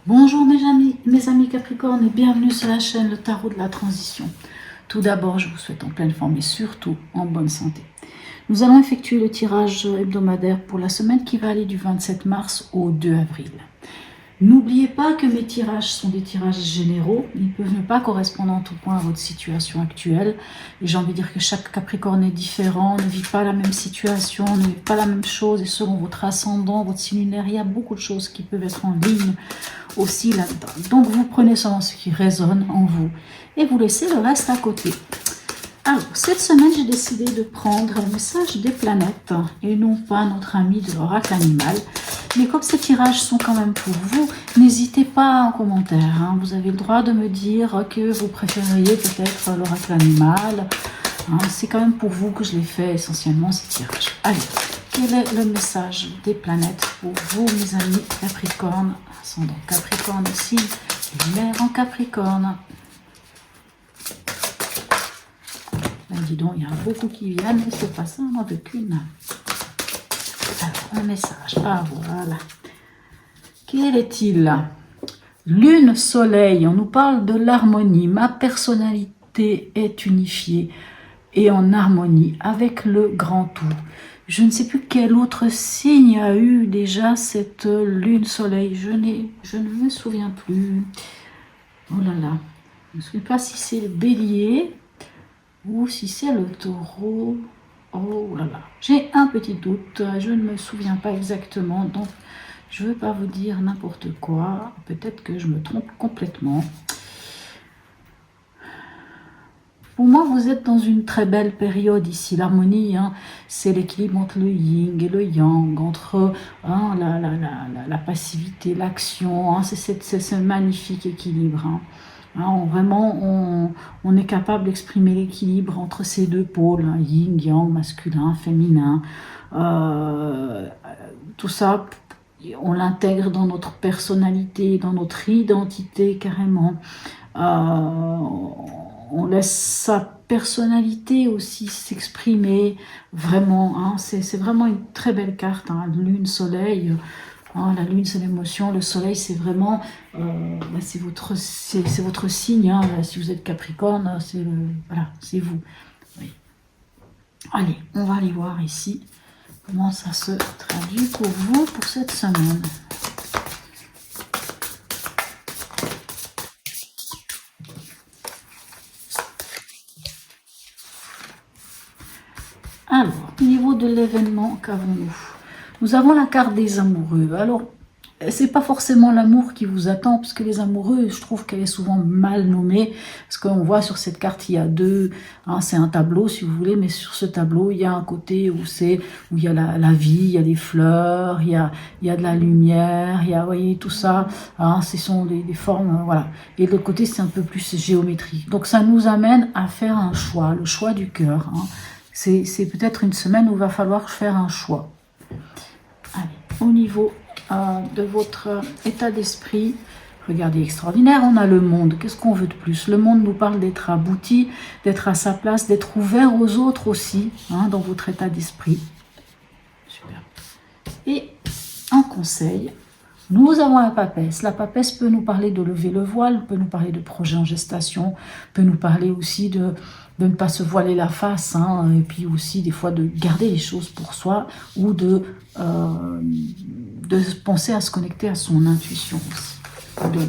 Bonjour mes amis Capricorne et bienvenue sur la chaîne Le Tarot de la Transition. Tout d'abord, je vous souhaite en pleine forme et surtout en bonne santé. Nous allons effectuer le tirage hebdomadaire pour la semaine qui va aller du 27 mars au 2 avril. N'oubliez pas que mes tirages sont des tirages généraux, ils peuvent ne pas correspondre en tout point à votre situation actuelle. Et j'ai envie de dire que chaque Capricorne est différent, ne vit pas la même situation, ne vit pas la même chose. Et selon votre ascendant, votre signe lunaire, il y a beaucoup de choses qui peuvent être en ligne aussi là-dedans. Donc vous prenez seulement ce qui résonne en vous et vous laissez le reste à côté. Alors, cette semaine, j'ai décidé de prendre le message des planètes et non pas notre ami de l'oracle animal. Mais comme ces tirages sont quand même pour vous, n'hésitez pas en commentaire. Hein. Vous avez le droit de me dire que vous préfériez peut-être l'oracle animal. Hein. C'est quand même pour vous que je l'ai fait essentiellement ces tirages. Allez, quel est le message des planètes pour vous, mes amis Capricorne, ascendant Capricorne ici, lunaire en Capricorne. Ben, dis donc, il y en a beaucoup qui viennent, mais c'est pas ça, on n'en veut qu'une. Alors, un message. Ah, voilà. Quel est-il? Lune, soleil, on nous parle de l'harmonie. Ma personnalité est unifiée et en harmonie avec le grand tout. Je ne sais plus quel autre signe a eu déjà cette lune, soleil. Je ne me souviens plus. Oh là là. Je ne sais pas si c'est le bélier ou si c'est le taureau. Oh là là, j'ai un petit doute, je ne me souviens pas exactement, donc je ne veux pas vous dire n'importe quoi, peut-être que je me trompe complètement. Pour moi, vous êtes dans une très belle période ici. L'harmonie, hein, c'est l'équilibre entre le yin et le yang, entre hein, la passivité, l'action, hein, c'est ce magnifique équilibre. Hein. Hein, vraiment, on est capable d'exprimer l'équilibre entre ces deux pôles, hein, yin, yang, masculin, féminin. Tout ça, on l'intègre dans notre personnalité, dans notre identité carrément. On laisse sa personnalité aussi s'exprimer vraiment. Hein, c'est vraiment une très belle carte, hein, lune, soleil. Hein, la lune, c'est l'émotion. Le soleil, c'est vraiment, c'est votre signe. Hein, si vous êtes Capricorne, voilà, c'est vous. Oui. Allez, on va aller voir ici comment ça se traduit pour vous pour cette semaine. Alors, au niveau de l'événement, qu'avons-nous? Nous avons la carte des amoureux. Alors, c'est pas forcément l'amour qui vous attend, parce que les amoureux, je trouve qu'elle est souvent mal nommée, parce qu'on voit sur cette carte, il y a deux, hein, c'est un tableau si vous voulez, mais sur ce tableau, il y a un côté où il y a la vie, il y a des fleurs, il y a de la lumière, il y a, vous voyez, tout ça, hein, ce sont des formes, voilà. Et de l'autre côté, c'est un peu plus géométrique. Donc ça nous amène à faire un choix, le choix du cœur. Hein. C'est peut-être une semaine où il va falloir faire un choix. Allez, au niveau de votre état d'esprit, regardez, extraordinaire, on a le monde. Qu'est-ce qu'on veut de plus? Le monde nous parle d'être abouti, d'être à sa place, d'être ouvert aux autres aussi, hein, dans votre état d'esprit. Super. Et en conseil, nous avons la papesse. La papesse peut nous parler de lever le voile, peut nous parler de projets en gestation, peut nous parler aussi de ne pas se voiler la face, hein, et puis aussi des fois de garder les choses pour soi ou de penser à se connecter à son intuition aussi,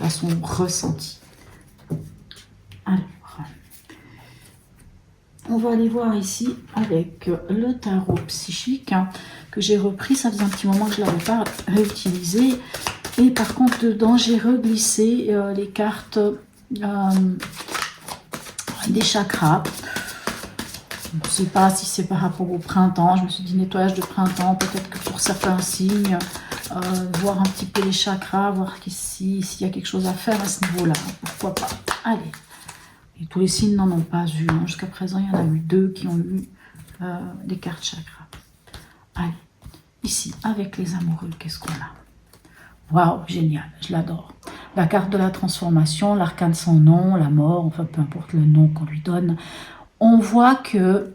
à son ressenti. Alors, on va aller voir ici avec le tarot psychique hein, que j'ai repris. Ça faisait un petit moment que je ne l'avais pas réutilisé. Et par contre, dedans, j'ai reglissé les cartes des chakras. Je ne sais pas si c'est par rapport au printemps. Je me suis dit nettoyage de printemps. Peut-être que pour certains signes, voir un petit peu les chakras, voir s'il y a quelque chose à faire à ce niveau-là. Pourquoi pas. Allez. Et tous les signes n'en ont pas eu. Hein. Jusqu'à présent, il y en a eu 2 qui ont eu les cartes chakras. Allez. Ici, avec les amoureux, qu'est-ce qu'on a? Waouh, génial, je l'adore. La carte de la transformation, l'arcane sans nom, la mort, enfin peu importe le nom qu'on lui donne. On voit que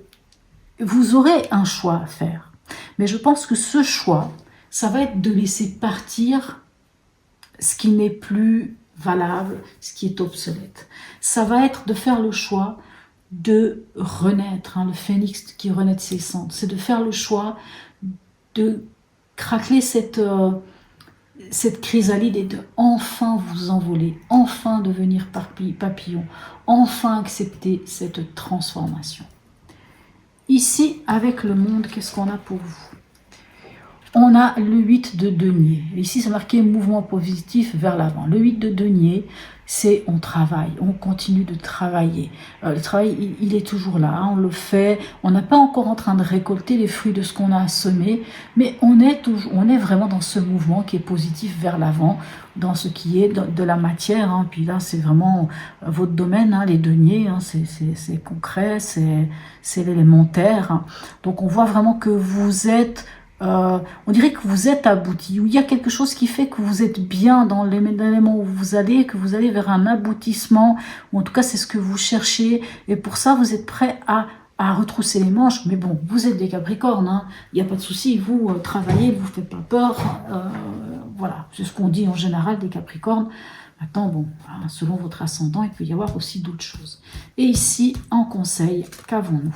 vous aurez un choix à faire. Mais je pense que ce choix, ça va être de laisser partir ce qui n'est plus valable, ce qui est obsolète. Ça va être de faire le choix de renaître, le phénix qui renaît de ses cendres. C'est de faire le choix de craquer cette chrysalide et de enfin vous envoler, enfin devenir papillon, enfin accepter cette transformation. Ici, avec le monde, qu'est-ce qu'on a pour vous? On a le 8 de denier. Ici, c'est marqué mouvement positif vers l'avant. Le 8 de denier, c'est on travaille, on continue de travailler. Le travail, il est toujours là, on le fait. On n'est pas encore en train de récolter les fruits de ce qu'on a semé, mais on est vraiment dans ce mouvement qui est positif vers l'avant, dans ce qui est de la matière. Puis là, c'est vraiment votre domaine, les deniers, c'est concret, c'est l'élémentaire. Donc, on voit vraiment que vous êtes... on dirait que vous êtes abouti, ou il y a quelque chose qui fait que vous êtes bien dans l'élément où vous allez, que vous allez vers un aboutissement, ou en tout cas c'est ce que vous cherchez, et pour ça vous êtes prêt à retrousser les manches. Mais bon, vous êtes des Capricornes, il n'y a pas de souci, vous travaillez, vous ne faites pas peur, voilà, c'est ce qu'on dit en général des Capricornes. Maintenant, bon, selon votre ascendant, il peut y avoir aussi d'autres choses. Et ici, en conseil, qu'avons-nous?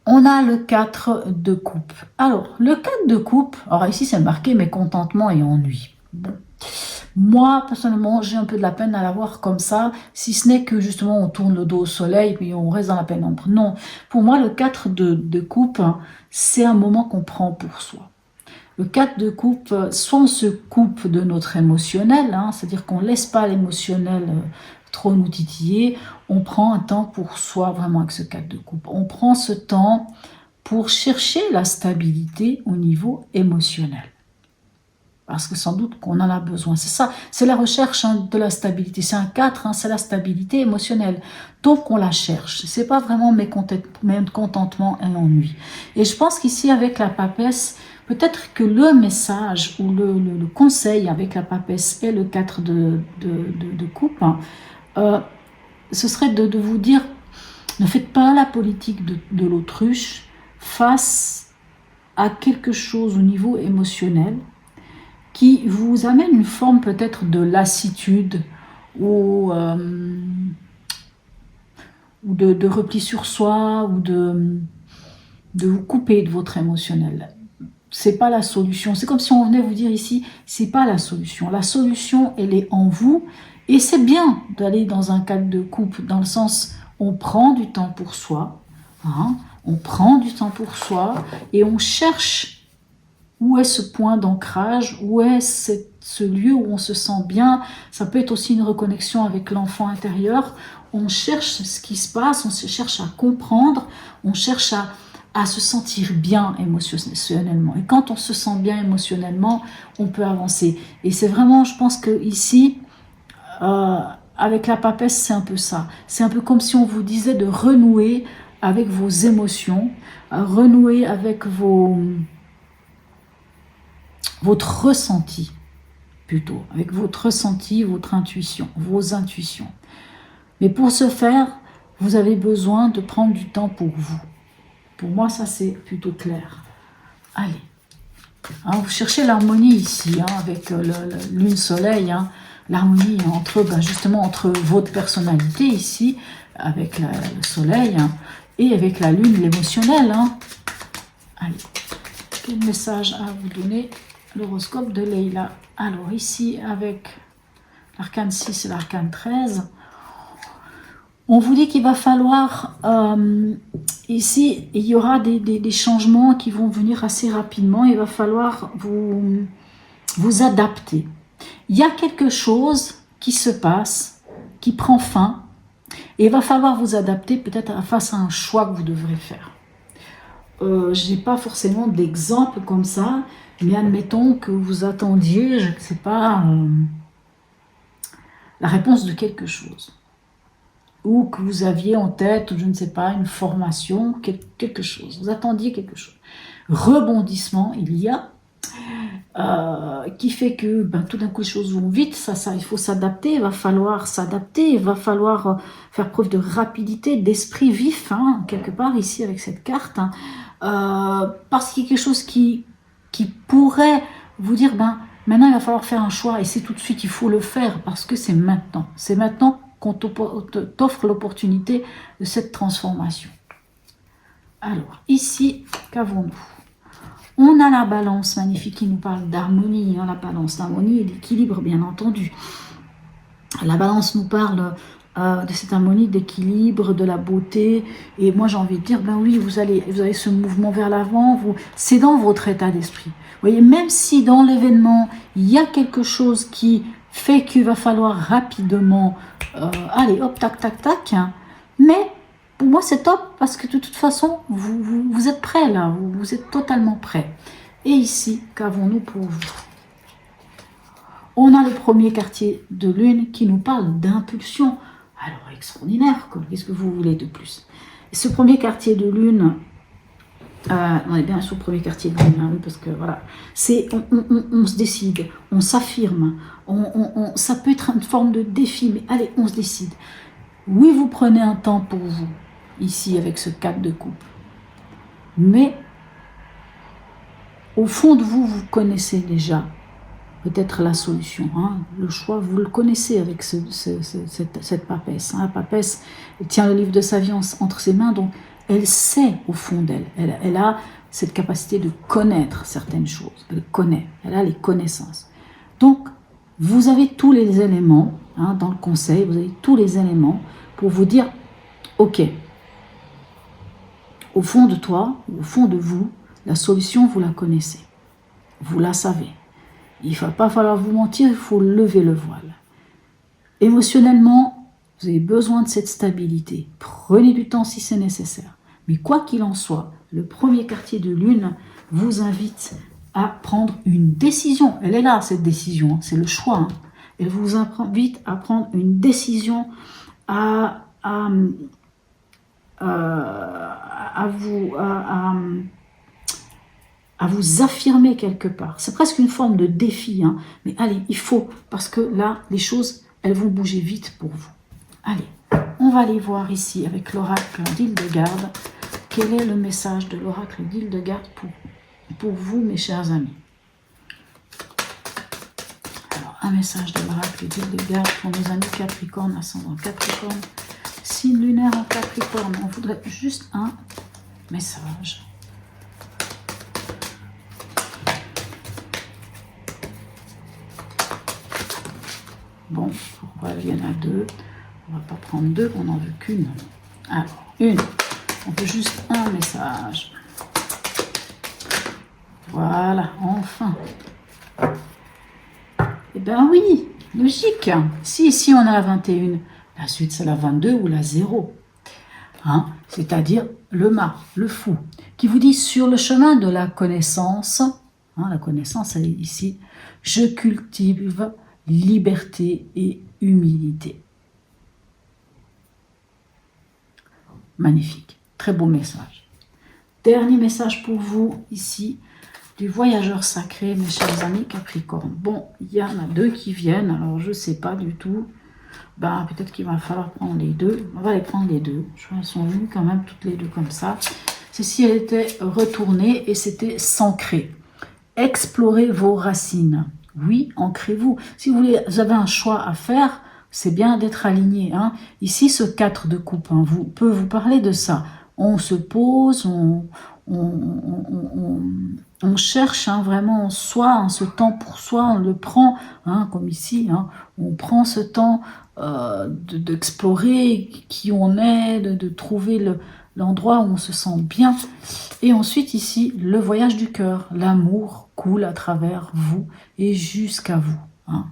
On a le 4 de coupe. Alors, le 4 de coupe, alors ici c'est marqué mécontentement et ennui. Bon. Moi, personnellement, j'ai un peu de la peine à l'avoir comme ça, si ce n'est que justement on tourne le dos au soleil puis on reste dans la pénombre. Non, pour moi, le 4 de coupe, c'est un moment qu'on prend pour soi. Le 4 de coupe, soit on se coupe de notre émotionnel, c'est-à-dire qu'on ne laisse pas l'émotionnel trop nous titiller, on prend un temps pour soi vraiment avec ce 4 de coupe. On prend ce temps pour chercher la stabilité au niveau émotionnel. Parce que sans doute qu'on en a besoin. C'est ça, c'est la recherche de la stabilité. C'est un 4, c'est la stabilité émotionnelle. Donc on la cherche. C'est pas vraiment mécontentement et ennui. Et je pense qu'ici avec la papesse, peut-être que le message ou le conseil avec la papesse et le 4 de coupe, ce serait de vous dire, ne faites pas la politique de l'autruche face à quelque chose au niveau émotionnel qui vous amène une forme peut-être de lassitude ou de repli sur soi ou de vous couper de votre émotionnel. C'est pas la solution. C'est comme si on venait vous dire ici, c'est pas la solution. La solution, elle est en vous. Et c'est bien d'aller dans un cadre de couple, dans le sens, on prend du temps pour soi, on prend du temps pour soi et on cherche où est ce point d'ancrage, où est ce lieu où on se sent bien. Ça peut être aussi une reconnexion avec l'enfant intérieur. On cherche ce qui se passe, on cherche à comprendre, on cherche à se sentir bien émotionnellement. Et quand on se sent bien émotionnellement, on peut avancer. Et c'est vraiment, je pense que ici, avec la papesse, c'est un peu ça. C'est un peu comme si on vous disait de renouer avec vos émotions, renouer avec votre ressenti, plutôt, avec votre ressenti, votre intuition, vos intuitions. Mais pour ce faire, vous avez besoin de prendre du temps pour vous. Pour moi, ça c'est plutôt clair. Allez. Vous cherchez l'harmonie ici, avec lune-soleil, l'harmonie justement entre votre personnalité ici, avec le soleil, et avec la lune, l'émotionnel. Allez, quel message à vous donner l'horoscope de Leïla? Alors ici, avec l'arcane 6 et l'arcane 13, on vous dit qu'il va falloir, ici, il y aura des changements qui vont venir assez rapidement. Il va falloir vous adapter. Il y a quelque chose qui se passe, qui prend fin, et il va falloir vous adapter peut-être face à un choix que vous devrez faire. Je n'ai pas forcément d'exemple comme ça, mais admettons que vous attendiez, je ne sais pas, la réponse de quelque chose. Ou que vous aviez en tête, je ne sais pas, une formation, quelque chose. Vous attendiez quelque chose. Rebondissement, il y a, qui fait que tout d'un coup les choses vont vite, il faut s'adapter, il va falloir s'adapter, il va falloir faire preuve de rapidité, d'esprit vif, quelque part ici avec cette carte, parce qu'il y a quelque chose qui pourrait vous dire, Maintenant, il va falloir faire un choix et c'est tout de suite, il faut le faire parce que c'est maintenant. C'est maintenant qu'on t'offre l'opportunité de cette transformation. Alors, ici, qu'avons-nous? On a la balance magnifique qui nous parle d'harmonie, hein, la balance d'harmonie et d'équilibre, bien entendu. La balance nous parle de cette harmonie, d'équilibre, de la beauté. Et moi, j'ai envie de dire, ben oui, vous avez ce mouvement vers l'avant, c'est dans votre état d'esprit. Vous voyez, même si dans l'événement, il y a quelque chose qui fait qu'il va falloir rapidement, allez, hop, tac, tac, tac, hein, mais pour moi, c'est top parce que de toute façon, vous êtes prêts là, vous êtes totalement prêts. Et ici, qu'avons-nous pour vous? On a le premier quartier de lune qui nous parle d'impulsion. Alors, extraordinaire, quoi. Qu'est-ce que vous voulez de plus? Et ce premier quartier de lune, on est bien sur le premier quartier de lune, hein, parce que voilà, c'est on se décide, on s'affirme, ça peut être une forme de défi, mais allez, on se décide. Oui, vous prenez un temps pour vous, ici, avec ce 4 de coupe. Mais, au fond de vous, vous connaissez déjà peut-être la solution. Hein. Le choix, vous le connaissez avec cette papesse. Hein. La papesse, elle tient le livre de sa vie entre ses mains, donc elle sait au fond d'elle. Elle a cette capacité de connaître certaines choses. Elle connaît, elle a les connaissances. Donc, vous avez tous les éléments, hein, dans le conseil, vous avez tous les éléments pour vous dire, ok, au fond de toi, au fond de vous, la solution, vous la connaissez. Vous la savez. Il ne va pas falloir vous mentir, il faut lever le voile. Émotionnellement, vous avez besoin de cette stabilité. Prenez du temps si c'est nécessaire. Mais quoi qu'il en soit, le premier quartier de lune vous invite à prendre une décision. Elle est là, cette décision, c'est le choix. Hein. Elle vous invite à prendre une décision, à vous affirmer quelque part. C'est presque une forme de défi, hein. Mais allez, il faut, parce que là, les choses, elles vont bouger vite pour vous. Allez, on va aller voir ici avec l'oracle d'Hildegarde. Quel est le message de l'oracle d'Hildegarde pour vous, mes chers amis? Alors, un message de l'oracle d'Hildegarde pour nos amis Capricorne, ascendant Capricorne, signe lunaire en Capricorne. On voudrait juste un message. Bon, pourquoi il y en a deux? On va pas prendre deux, on n'en veut qu'une. Alors, une. On veut juste un message. Voilà, enfin. Eh bien oui, logique. Si ici on a la 21, la suite c'est la 22 ou la 0. Hein? C'est-à-dire le mât, le fou, qui vous dit sur le chemin de la connaissance, hein, la connaissance elle est ici, je cultive liberté et humilité. Magnifique, très beau message. Dernier message pour vous ici, du voyageur sacré, mes chers amis Capricorne. Bon, il y en a deux qui viennent, alors je ne sais pas du tout. Ben, peut-être qu'il va falloir prendre les deux. On va les prendre les deux. Je crois qu'elles sont venues quand même toutes les deux comme ça. Ceci, elle était retournée et c'était s'ancrer. Explorez vos racines. Oui, ancrez-vous. Si vous avez un choix à faire, c'est bien d'être aligné. Hein. Ici, ce 4 de coupe peut vous parler de ça. On se pose, on cherche hein, vraiment en soi, hein, ce temps pour soi, on le prend, hein, comme ici, hein, on prend ce temps d'explorer qui on est, de trouver l'endroit où on se sent bien. Et ensuite ici, le voyage du cœur, l'amour coule à travers vous et jusqu'à vous. Hein.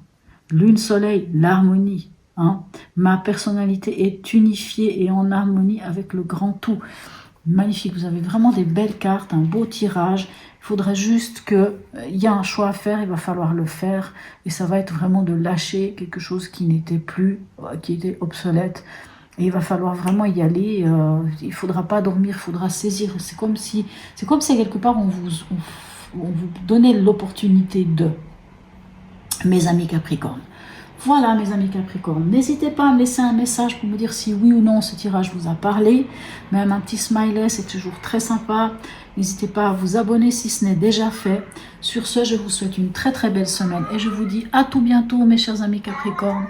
Lune, soleil, l'harmonie. Hein. Ma personnalité est unifiée et en harmonie avec le grand tout. Magnifique, vous avez vraiment des belles cartes, un beau tirage. Il faudrait juste qu'il y a un choix à faire, il va falloir le faire. Et ça va être vraiment de lâcher quelque chose qui n'était plus, qui était obsolète. Et il va falloir vraiment y aller. Il ne faudra pas dormir, il faudra saisir. C'est comme si quelque part on vous donnait l'opportunité de, mes amis Capricorne. Voilà mes amis Capricorne, n'hésitez pas à me laisser un message pour me dire si oui ou non ce tirage vous a parlé. Même un petit smiley, c'est toujours très sympa. N'hésitez pas à vous abonner si ce n'est déjà fait. Sur ce, je vous souhaite une très très belle semaine et je vous dis à tout bientôt mes chers amis Capricorne.